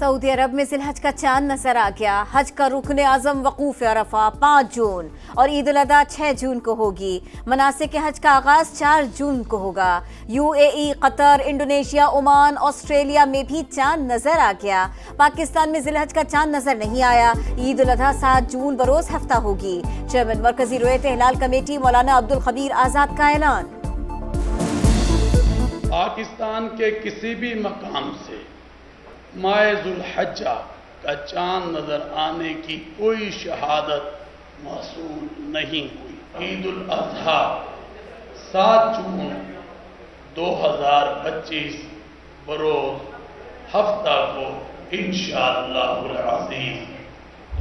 Saudi अरब में जिलहज का चांद नजर आ गया। हज का रुकन आजम वकूफ अरफा 5 जून और ईद उल अदा 6 जून को होगी। मनासिक हज का आगाज 4 जून को होगा। UAE, Qatar, Indonesia, Oman, Australia में भी चांद नजर आ गया। पाकिस्तान में जिलहज का चांद नजर नहीं आया। ईद उल अदा 7 जून बरोज हफ्ता होगी। चेयरमैन मरकजी रुयत हिलाल कमेटी मौलाना अब्दुल खबीर आजाद का ऐलान। पाकिस्तान के किसी भी मकाम से माह जुल्हज्जा का चांद नजर आने की कोई शहादत मौसूल नहीं हुई। ईद उल अजहा 7 जून 2025 बरोज हफ्ता को इंशाअल्लाहुल अज़ीज़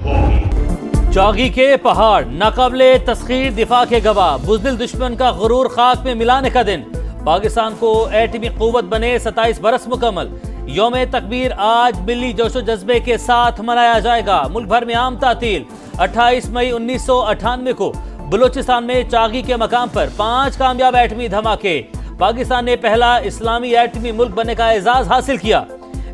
होगी। चौगी के पहाड़ नाकाबिले तस्खीर दिफा के गवाह। बुज़दिल दुश्मन का गुरूर खाक में मिलाने का दिन। पाकिस्तान को एटमी क़ुव्वत बने 27 बरस मुकम्मल। यौम तकबीर आज मिली जोशो जज्बे के साथ मनाया जाएगा। मुल्क भर में आम तातील। 28 मई 1998 को बलूचिस्तान में चागी के मकाम पर 5 कामयाब एटमी धमाके। पाकिस्तान ने पहला इस्लामी एटमी मुल्क बनने का एजाज हासिल किया।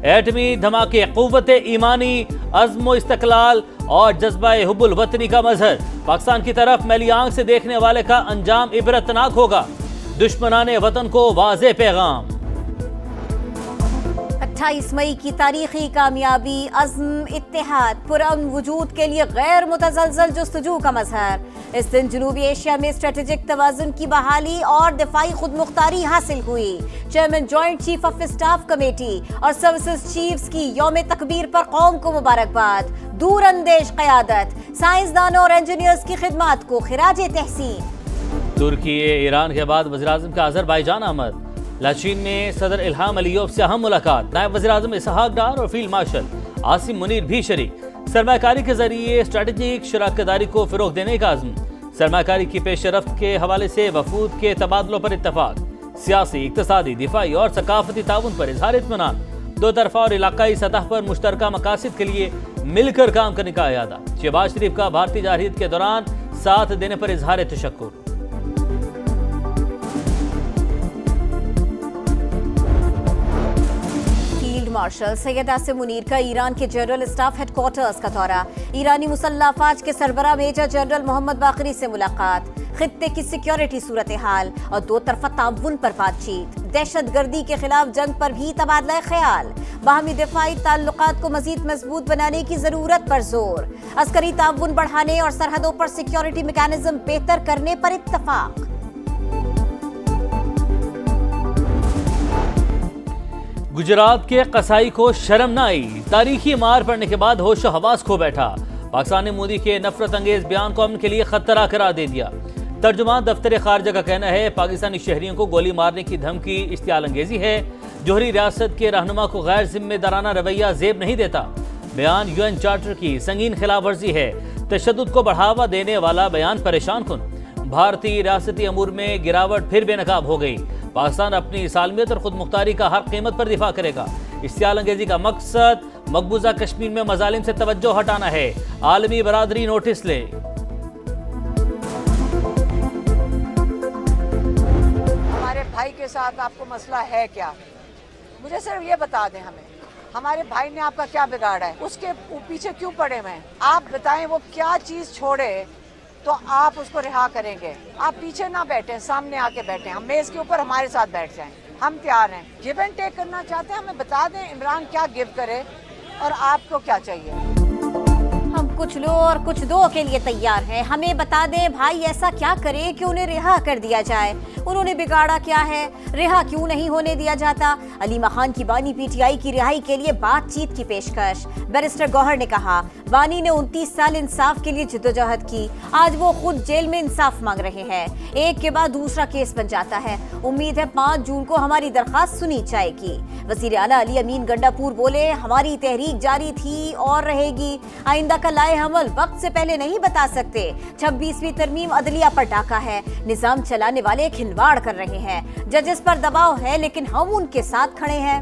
एटमी धमाके क़ुव्वत ईमानी, अज़्म इस्तक़लाल और जज्बा हुब्बुल वतनी का मजहर। पाकिस्तान की तरफ मैली आंख से देखने वाले का अंजाम इबरतनाक होगा। दुश्मनाने वतन को वाज़े पैगाम। 28 मई की तारीखी कामयाबी, अज़्म, इत्तेहाद, पुरअमन वजूद के लिए गैर मुतज़लज़ल जुस्तजू का मजहर। इस दिन जनूबी एशिया में स्ट्रेटेजिक तवाज़ुन की बहाली और दिफाई खुदमुख्तारी हासिल हुई। Chairman joint chief of staff committee और सर्विसेज चीफ्स की यौम तकबीर पर कौम को मुबारकबाद। दूरअंदेश क़यादत, साइंसदानों और इंजीनियर्स की खिदमात को खिराजे तहसीन। तुर्की ईरान के बाद वज़ीर-ए-आज़म का अज़रबैजान आमद। लाचीन में सदर इल्हाम अलीयव से अहम मुलाकात। नायब वज़ीर-ए-आज़म इसहाक डार और फील्ड मार्शल आसिम मुनीर भी शरीक। सरमाकारी के जरिए स्ट्रेटेजिक शराकतदारी को फ़रोग़ देने का अज़्म। सरमाकारी की पेशरफ्त के हवाले से वफूद के तबादलों पर इत्तफाक। सियासी, इक़्तिसादी, दिफाई और सकाफ़ती ताउन पर इज़हार इत्मीनान। दो तरफ़ा और इलाकाई सतह पर मुश्तरका मकासद के लिए मिलकर काम करने का इरादा। शहबाज शरीफ का भारतीय जारहियत के दौरान साथ देने पर इज़हार तशक्कुर। मार्शल सैयद आसिम मुनीर का ईरान के जनरल स्टाफ हेडक्वार्टर्स का दौरा। ईरानी मुसल्लह अफ़वाज के सरबराह मेजर जनरल मोहम्मद बाक़री से मुलाकात। खित्ते की सिक्योरिटी सूरत हाल और दो तरफा ताउन पर बातचीत। दहशत गर्दी के खिलाफ जंग पर भी तबादला ख्याल। बाहमी दिफाई ताल्लुकात को मजीद मजबूत बनाने की जरूरत पर जोर। अस्करी ताउन बढ़ाने और सरहदों पर सिक्योरिटी मैकेनिज्म बेहतर करने पर इत्तफाक। गुजरात के कसाई को शर्म न आई। तारीखी मार पड़ने के बाद होश हवास खो बैठा। पाकिस्तान ने मोदी के नफरत अंगेज बयान को अमन के लिए खतरा करार दे दिया। तर्जुमान दफ्तर खारजा का कहना है पाकिस्तानी शहरियों को गोली मारने की धमकी इश्तियाल अंगेजी है। जोहरी रियासत के रहनुमा को गैर जिम्मेदाराना रवैया जेब नहीं देता। बयान UN चार्टर की संगीन खिलाफ वर्जी है। तशद्दुद को बढ़ावा देने वाला बयान परेशान कुन। भारतीय रियासती अमूर में गिरावट फिर बेनकाब हो गई। पाकिस्तान अपनी सालमियत और खुद मुख्तारी का हर कीमत पर दिफा करेगा। इश्तियाल अंगेजी का मकसद मकबूजा कश्मीर में मजालिम से तवज्जो हटाना है। आलमी बरादरी नोटिस ले। हमारे भाई के साथ आपको मसला है क्या? मुझे सिर्फ ये बता दें, हमें हमारे भाई ने आपका क्या बिगाड़ा है, उसके पीछे क्यों पड़े हुए हैं? आप बताएं वो क्या चीज छोड़े तो आप उसको रिहा करेंगे। आप पीछे ना बैठे, सामने आके बैठे। हम मेज के ऊपर हमारे साथ बैठ जाएं, हम तैयार हैं। गिव एंड टेक करना चाहते हैं, हमें बता दें इमरान क्या गिव करे और आपको क्या चाहिए। हम कुछ लो और कुछ दो के लिए तैयार हैं। हमें बता दें भाई ऐसा क्या करे कि उन्हें रिहा कर दिया जाए। उन्होंने बिगाड़ा क्या है, रिहा क्यों नहीं होने दिया जाता? अलीमा खान की बानी PTI की रिहाई के लिए बातचीत की पेशकश। बैरिस्टर गौहर ने कहा बानी ने 29 साल इंसाफ के लिए जिद्दोजहद की। आज वो खुद जेल में इंसाफ मांग रहे हैं। एक के बाद दूसरा केस बन जाता है। उम्मीद है 5 जून को हमारी दरखास्त सुनी जाएगी। वज़ीर आला अली अमीन गंडापुर बोले हमारी तहरीक जारी थी और रहेगी। आइंदा का लाए हमल वक्त से पहले नहीं बता सकते। 26वीं तरमीम अदलिया पर डाका है। निजाम चलाने वाले खिलवाड़ कर रहे हैं। जजेस पर दबाव है लेकिन हम उनके साथ खड़े हैं।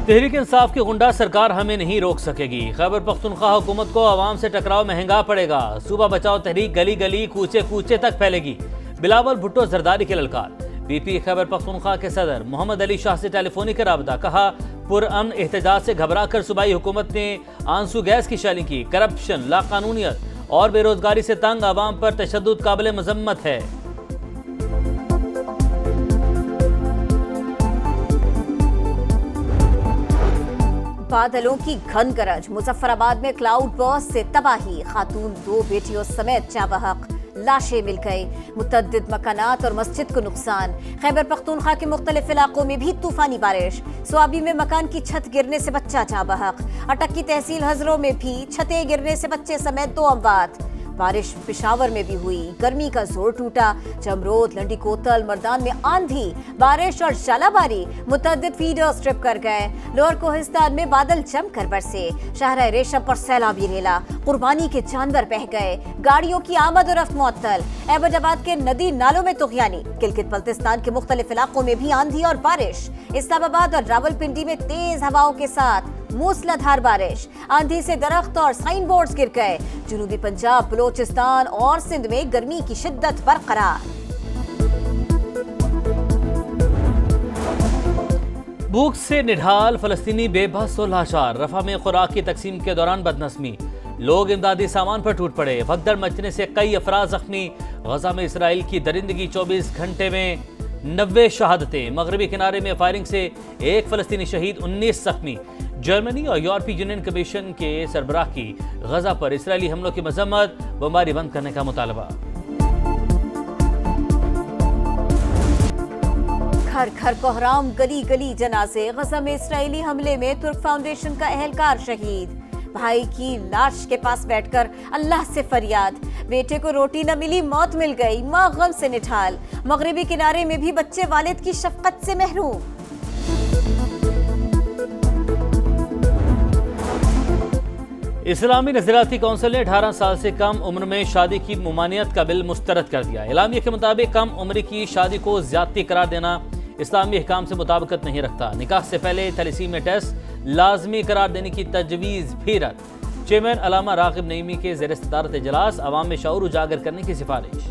तहरीक इंसाफ की गुंडा सरकार हमें नहीं रोक सकेगी। खैबर पख्तूनख्वा हुकूमत को आवाम से टकराव महंगा पड़ेगा। सूबा बचाओ तहरीक गली गली कूचे कूचे तक फैलेगी। बिलावल भुट्टो जरदारी के ललकार। पीपी खैबर पख्तूनख्वा के सदर मोहम्मद अली शाह से टेलीफोनिक रबता, कहा पुरअमन एहतजाज से घबराकर सूबाई हुकूमत ने आंसू गैस की शैलिंग की। करप्शन, लाकानूनियत और बेरोजगारी से तंग आवाम पर तशद्दुद काबिल मजम्मत है। बादलों की घन गरज, मुजफ्फराबाद में क्लाउड बर्स्ट से तबाही, खातून 2 बेटियों समेत जाबहक, लाशें मिल गई, मुतअद्दिद मकानात और मस्जिद को नुकसान। खैबर पख्तूनख्वा के मुख्तलिफ इलाकों में भी तूफानी बारिश, स्वाबी में मकान की छत गिरने से बच्चा जाबहक, अटक की तहसील हजरों में भी छतें गिरने से बच्चे समेत 2 अमवात। बारिश पेशावर में भी हुई, गर्मी का जोर टूटा, जमरोद, लंडी कोतल, मर्दान में आंधी, बारिश और शालाबारी, मुतअद्दिद फीडर्स ट्रिप कर गए। लोअर कोहिस्तान में बादल जमकर बरसे, शहर रेशम पर सैलाबी रेला, कुर्बानी के जानवर बह गए, गाड़ियों की आमद और रफ्त मुअत्तल। एबटाबाद के नदी नालों में तुगयानी, गिलगित बल्तिस्तान के मुख्तलिफ इलाकों में भी आंधी और बारिश। इस्लामाबाद और रावलपिंडी में तेज हवाओं के साथ मूसलाधार बारिश, आंधी से दरख्त और साइन बोर्ड्स गिर गए। जनूबी पंजाब, बलोचिस्तान और सिंध में गर्मी की शिद्दत बरकरार। भूख से निढाल फलस्तीनी बेबस और लाचार, रफा में खुराक की तकसीम के दौरान बदनस्मी, लोग इमदादी सामान पर टूट पड़े, भगदड़ मचने से कई अफराद जख्मी। गजा में इसराइल की दरिंदगी, 24 घंटे में 90 शहादतें, मगरबी किनारे में फायरिंग से 1 फलस्तीनी शहीद, 19 जख्मी। जर्मनी और यूरोपीय यूनियन कमीशन के सरबराह की गजा पर इसराइली हमलों की मजम्मत, बमबारी बंद करने का मुतालबा। घर घर कोहराम, गली गली जनाजे, गजा में इसराइली हमले में तुर्क फाउंडेशन का अहलकार शहीद, भाई की लाश के पास बैठकर अल्लाह से फरियाद, बेटे को रोटी न मिली मौत मिल गई, माँ गम से निठाल। मगरिबी किनारे में भी बच्चे वालिद की शफकत से महरूम। इस्लामी नज़रियाती कौंसिल ने 18 साल से कम उम्र में शादी की मुमानियत का बिल मुस्तरद कर दिया। एलामिया के मुताबिक कम उम्र की शादी को ज्यादती करार देना इस्लामी अहकाम से मुताबिकत नहीं रखता। निकाह से पहले थैलेसीमिया टेस्ट लाजमी करार देने की तजवीज़ भी रद्द। चेयरमैन अलामा रागिब नईमी के ज़ेर सदारत इजलास, अवाम में शऊर उजागर करने की सिफारिश।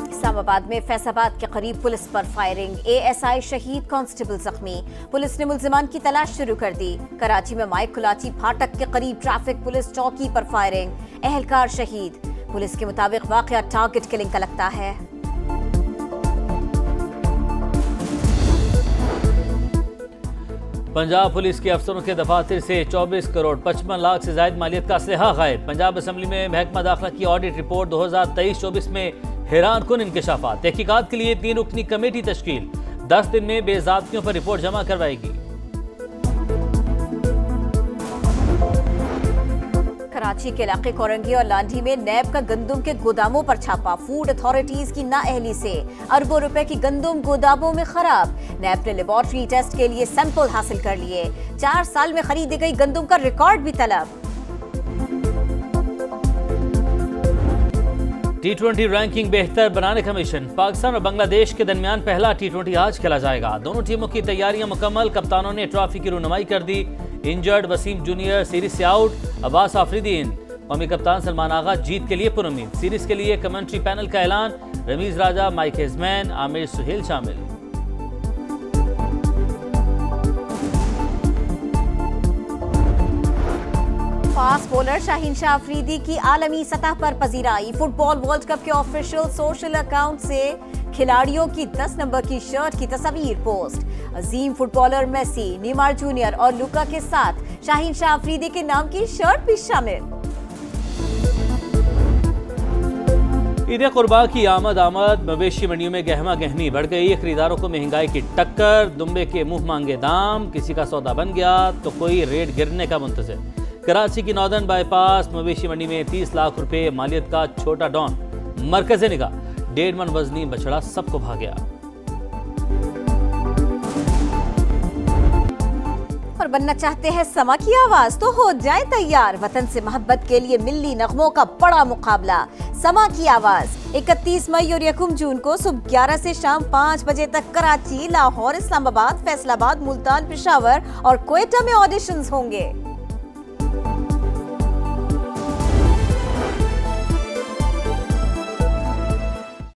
इस्लामाबाद में फैसलाबाद के करीब पुलिस पर फायरिंग, ASI शहीद, कांस्टेबल जख्मी, पुलिस ने मुल्जिमान की तलाश शुरू कर दी। कराची में माइक कुलाची फाटक के करीब ट्रैफिक पुलिस चौकी पर फायरिंग, अहलकार शहीद। पुलिस के मुताबिक वाकया टारगेट किलिंग का लगता है। पंजाब पुलिस के अफसरों के दफातर से 24 करोड़ 55 लाख से ज्यादा मालियत का असलहा गायब। पंजाब असम्बली में महकमा दाखिला की ऑडिट रिपोर्ट 2023-24 में हैरान कुन इंकशाफात। तहकीकात के लिए 3 रुकनी कमेटी तश्कील, 10 दिन में बेज़ाब्तियों पर रिपोर्ट जमा करवाएगी। कराची के इलाके कोरंगी और लांडी में नैब का गंदम के गोदामों पर छापा, फूड अथॉरिटीज की नाअहली से अरबों रुपए की गंदम गोदामों में खराब। नैब ने लेबोरेटरी टेस्ट के लिए सैंपल हासिल कर लिए। 4 साल में खरीदी गई गंदम का रिकॉर्ड भी तलब। T20 रैंकिंग बेहतर बनाने का मिशन, पाकिस्तान और बांग्लादेश के दरमियान पहला T20 आज खेला जाएगा। दोनों टीमों की तैयारियां मुकम्मल, कप्तानों ने ट्रॉफी की रुनमाई कर दी। इंजर्ड वसीम जूनियर सीरीज से आउट, अब्बास आफरीदी इन। कौमी कप्तान सलमान आगा जीत के लिए पुरुमीद। सीरीज के लिए कमेंट्री पैनल का ऐलान, रमीज राजा, माइक हेजमैन, आमिर सुहेल शामिल। फास्ट बॉलर शाहीन शाह अफरीदी की आलमी सतह पर पजीराई। फुटबॉल वर्ल्ड कप के ऑफिशियल सोशल अकाउंट से खिलाड़ियों की 10 नंबर की शर्ट की तस्वीर पोस्ट। अजीम फुटबॉलर मेसी, नीमार जूनियर और लुका के साथ शाहीन शाह अफरीदी के नाम की शर्ट भी शामिल। ईद कुर्बा की आमद मवेशी मंडियों में गहमा गहमी बढ़ गई। खरीदारों को महंगाई की टक्कर, दुम्बे के मुंह मांगे दाम, किसी का सौदा बन गया तो कोई रेट गिरने का मुंतज़िर। कराची की नॉर्दर्न बाईपास मवेशी मंडी में 30 लाख रुपए मालियत का छोटा डॉन मरकज़े निगाह, 1.5 मन वजनी बछड़ा सबको भाग गया। और बनना चाहते हैं समा की आवाज तो हो जाए तैयार। वतन से मोहब्बत के लिए मिल्ली नगमों का बड़ा मुकाबला, समा की आवाज 31 मई और 1 जून को सुबह 11 से शाम 5 बजे तक कराची, लाहौर, इस्लामाबाद, फैसलाबाद, मुल्तान, पेशावर और क्वेटा में ऑडिशंस होंगे।